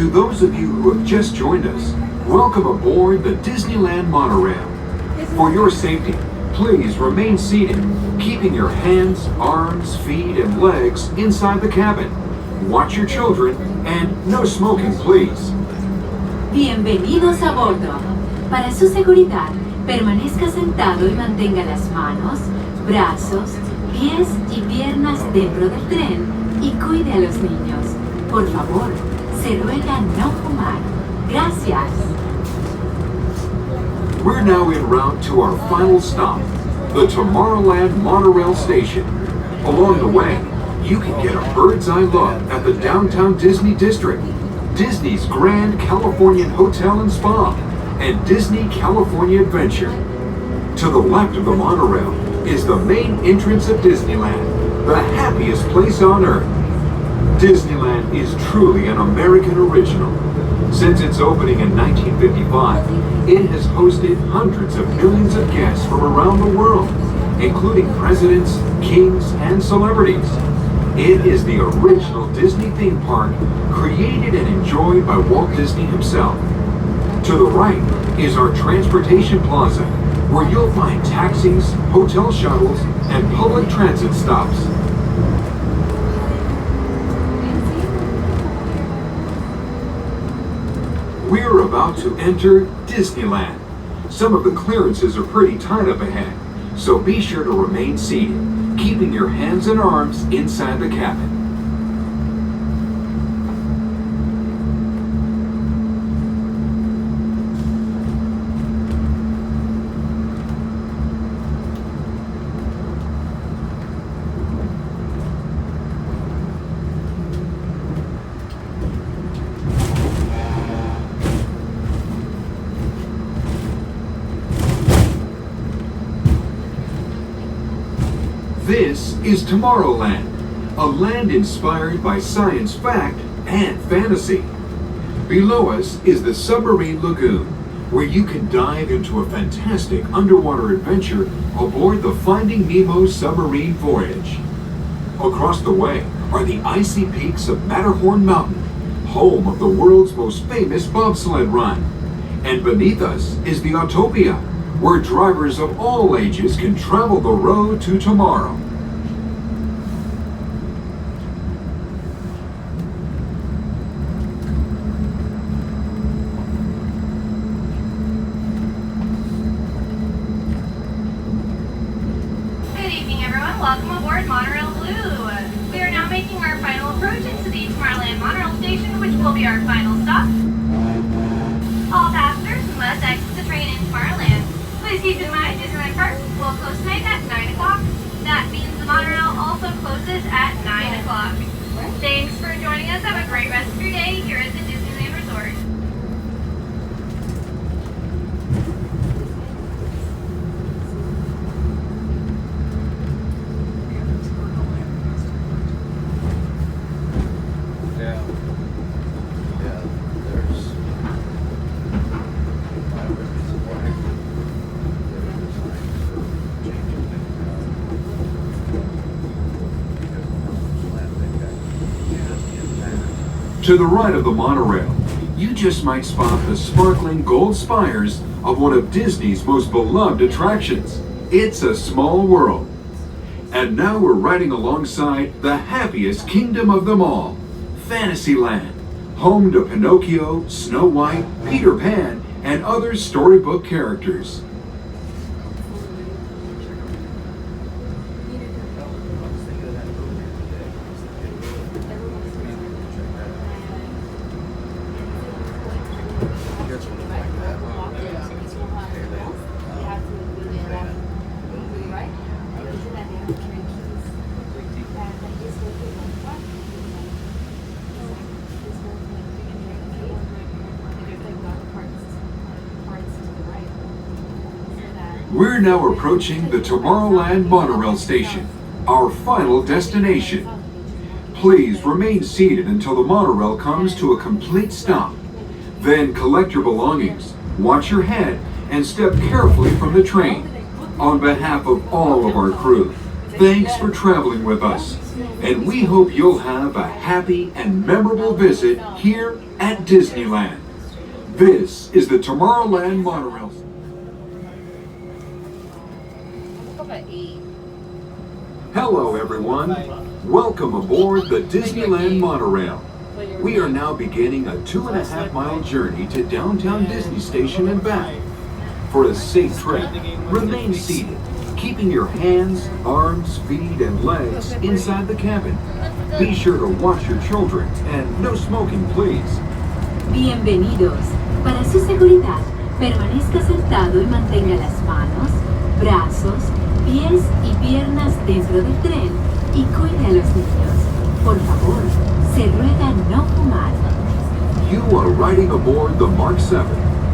To those of you who have just joined us, welcome aboard the Disneyland Monorail. For your safety, please remain seated, keeping your hands, arms, feet, and legs inside the cabin. Watch your children, and no smoking, please. Bienvenidos a bordo. Para su seguridad, permanezca sentado y mantenga las manos, brazos, pies y piernas dentro del tren y cuide a los niños. Por favor, se ruega no fumar. Gracias. We're now en route to our final stop, the Tomorrowland Monorail Station. Along the way, you can get a bird's eye look at the downtown Disney District, Disney's Grand Californian Hotel and Spa, and Disney California Adventure. To the left of the monorail is the main entrance of Disneyland, the happiest place on earth. Disneyland is truly an American original. Since its opening in 1955, it has hosted hundreds of millions of guests from around the world, including presidents, kings, and celebrities. It is the original Disney theme park, created and enjoyed by Walt Disney himself. To the right is our transportation plaza, where you'll find taxis, hotel shuttles, and public transit stops. We're about to enter Disneyland. Some of the clearances are pretty tight up ahead, so be sure to remain seated, keeping your hands and arms inside the cabin. This is Tomorrowland, a land inspired by science fact and fantasy. Below us is the Submarine Lagoon, where you can dive into a fantastic underwater adventure aboard the Finding Nemo submarine voyage. Across the way are the icy peaks of Matterhorn Mountain, home of the world's most famous bobsled run. And beneath us is the Autopia, where drivers of all ages can travel the road to tomorrow. Good evening, everyone. Welcome aboard Monorail Blue. We are now making our final approach into the Tomorrowland Monorail Station, which will be our final stop. All passengers must exit the train in Tomorrowland. Please keep in mind Disneyland Park will close tonight at 9 o'clock. That means the monorail also closes at 9 o'clock. Thanks for joining us. Have a great rest of your day here at the Disneyland Resort. To the right of the monorail, you just might spot the sparkling gold spires of one of Disney's most beloved attractions. It's a small world. And now we're riding alongside the happiest kingdom of them all, Fantasyland, home to Pinocchio, Snow White, Peter Pan, and other storybook characters. We're now approaching the Tomorrowland Monorail Station, our final destination. Please remain seated until the monorail comes to a complete stop. Then collect your belongings, watch your head, and step carefully from the train. On behalf of all of our crew, Thanks for traveling with us, and we hope you'll have a happy and memorable visit here at Disneyland. This is the Tomorrowland Monorail. Hello everyone, welcome aboard the Disneyland Monorail. We are now beginning a 2.5-mile journey to downtown Disney Station and back. For a safe trip, remain seated, keeping your hands, arms, feet, and legs inside the cabin. Be sure to watch your children and no smoking, please. Bienvenidos. Para su seguridad, permanezca sentado y mantenga las manos, brazos, pies y piernas dentro del tren y cuide a los niños. Por favor, se ruega no fumar. You are riding aboard the Mark 7,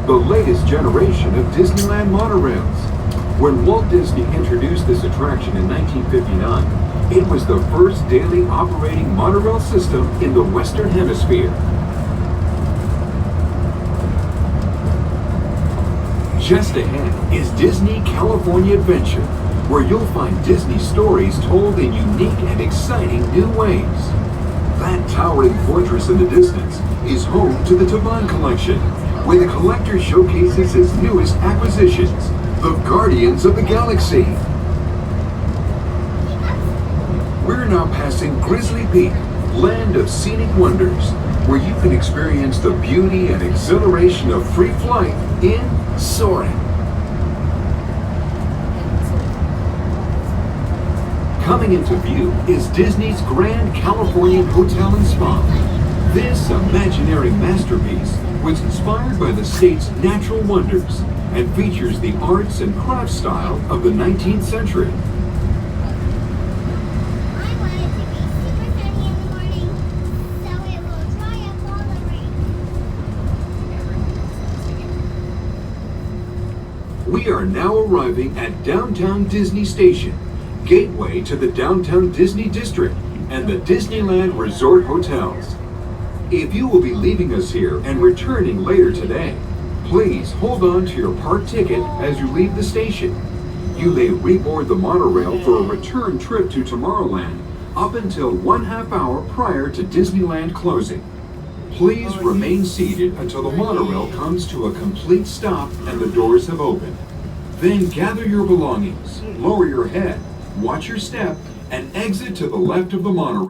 the latest generation of Disneyland monorails. When Walt Disney introduced this attraction in 1959, it was the first daily operating monorail system in the Western Hemisphere. Just ahead is Disney California Adventure, where you'll find Disney stories told in unique and exciting new ways. That towering fortress in the distance is home to the Taban Collection, where the collector showcases his newest acquisitions, the Guardians of the Galaxy. We're now passing Grizzly Peak, land of scenic wonders, where you can experience the beauty and exhilaration of free flight in soaring. Coming into view is Disney's Grand Californian Hotel and Spa. This imaginary masterpiece was inspired by the state's natural wonders and features the arts and crafts style of the 19th century. We are now arriving at Downtown Disney Station, gateway to the Downtown Disney District and the Disneyland Resort Hotels. If you will be leaving us here and returning later today, please hold on to your park ticket as you leave the station. You may reboard the monorail for a return trip to Tomorrowland up until 1/2 hour prior to Disneyland closing. Please remain seated until the monorail comes to a complete stop and the doors have opened. Then gather your belongings, lower your head, watch your step, and exit to the left of the monorail.